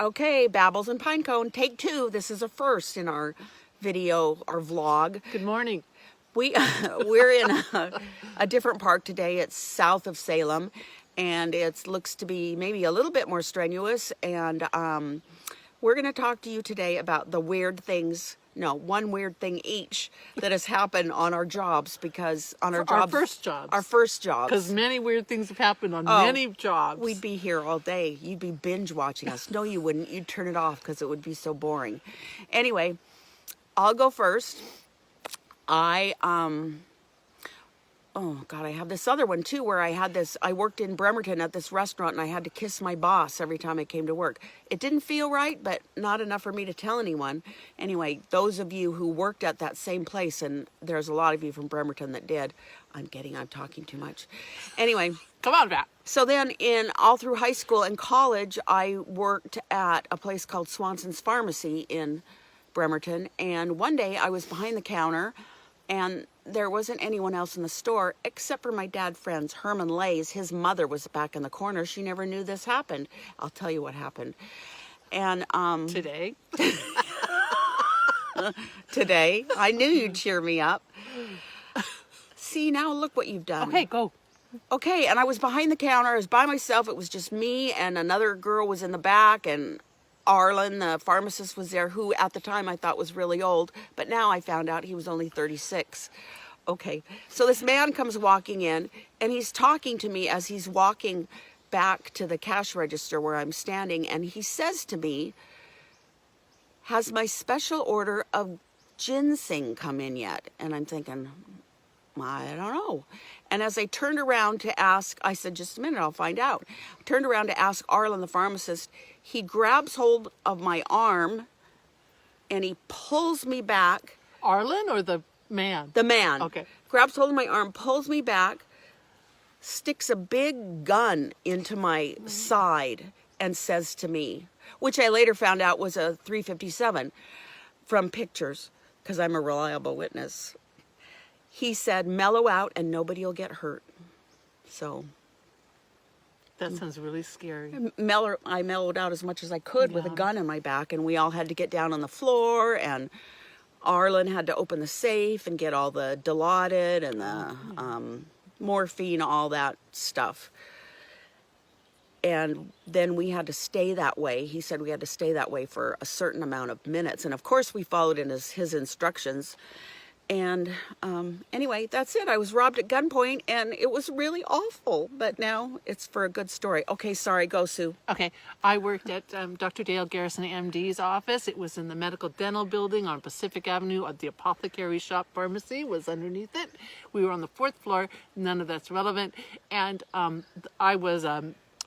Okay, Babbles and Pinecone, take 2. This is a first in our video, our vlog. Good morning. We're in a different park today. It's south of Salem, and it looks to be maybe a little bit more strenuous. And we're going to talk to you today about the weird things. No, one weird thing each that has happened on our jobs, because on our first jobs. Our first jobs. Because many weird things have happened on many jobs. We'd be here all day. You'd be binge watching us. No, you wouldn't. You'd turn it off because it would be so boring. Anyway, I'll go first. Oh God, I have this other one too where I worked in Bremerton at this restaurant and I had to kiss my boss every time I came to work. It didn't feel right, but not enough for me to tell anyone. Anyway, those of you who worked at that same place, and there's a lot of you from Bremerton that did. I'm talking too much. Anyway. Come on back. So then all through high school and college, I worked at a place called Swanson's Pharmacy in Bremerton. And one day I was behind the counter and there wasn't anyone else in the store except for my dad's friends, Herman Lays. His mother was back in the corner. She never knew this happened. I'll tell you what happened. And today? Today. I knew you'd cheer me up. See, now look what you've done. Okay, go. Okay, and I was behind the counter. I was by myself. It was just me, and another girl was in the back, and Arlen, the pharmacist, was there, who at the time I thought was really old, but now I found out he was only 36. Okay, so this man comes walking in, and he's talking to me as he's walking back to the cash register where I'm standing, and he says to me, "Has my special order of ginseng come in yet?" And I'm thinking, I don't know. And as I turned around to ask, I said, "Just a minute, I'll find out." I turned around to ask Arlen, the pharmacist. He grabs hold of my arm and he pulls me back. Arlen or the man? The man. Okay. Grabs hold of my arm, pulls me back, sticks a big gun into my side and says to me, which I later found out was a .357 from pictures, because I'm a reliable witness. He said, "Mellow out and nobody will get hurt." So that sounds really scary. I mellowed out as much as I could with a gun in my back, and we all had to get down on the floor, and Arlen had to open the safe and get all the Dilaudid and the morphine, all that stuff. And then we had to stay that way. He said we had to stay that way for a certain amount of minutes. And of course we followed in his instructions. And anyway, that's it. I was robbed at gunpoint, and it was really awful. But now it's for a good story. Okay, sorry. Go, Sue. Okay. I worked at Dr. Dale Garrison, MD's office. It was in the Medical Dental Building on Pacific Avenue. The Apothecary Shop Pharmacy was underneath it. We were on the 4th floor. None of that's relevant. And I was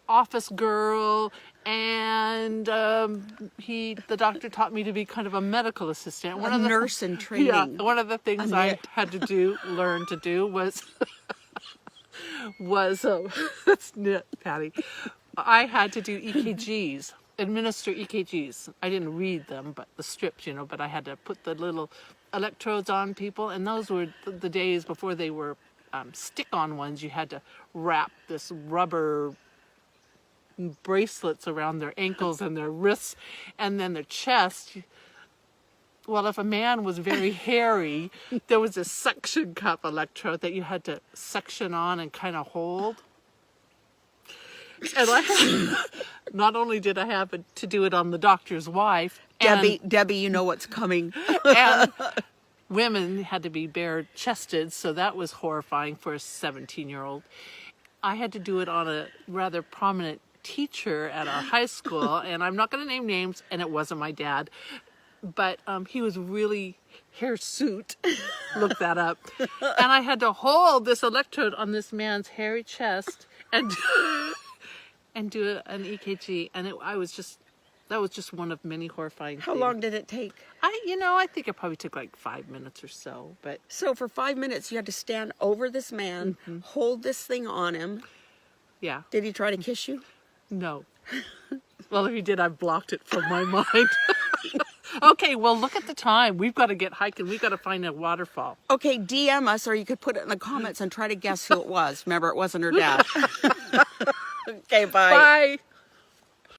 office girl, and the doctor taught me to be kind of a medical assistant. A nurse in training. Yeah, one of the things I had to learn to do was that's knit, Patty. I had to do EKGs, administer EKGs. I didn't read them, but the strips, but I had to put the little electrodes on people, and those were the days before they were stick-on ones. You had to wrap this rubber bracelets around their ankles and their wrists and then their chest. Well, if a man was very hairy, there was a suction cup electrode that you had to suction on and kind of hold. And not only did I have to do it on the doctor's wife, Debbie, you know what's coming. And women had to be bare-chested, so that was horrifying for a 17-year-old. I had to do it on a rather prominent teacher at our high school, and I'm not going to name names, and it wasn't my dad, but he was really hirsute. Look that up. And I had to hold this electrode on this man's hairy chest and do an EKG, and that was just one of many horrifying things. How long did it take? I think it probably took like 5 minutes or so. But so for 5 minutes, you had to stand over this man, hold this thing on him. Yeah. Did he try to kiss you? No. Well, if he did, I blocked it from my mind. Okay, well, look at the time. We've got to get hiking. We've got to find a waterfall. Okay, DM us, or you could put it in the comments and try to guess who it was. Remember, it wasn't her dad. Okay, bye. Bye.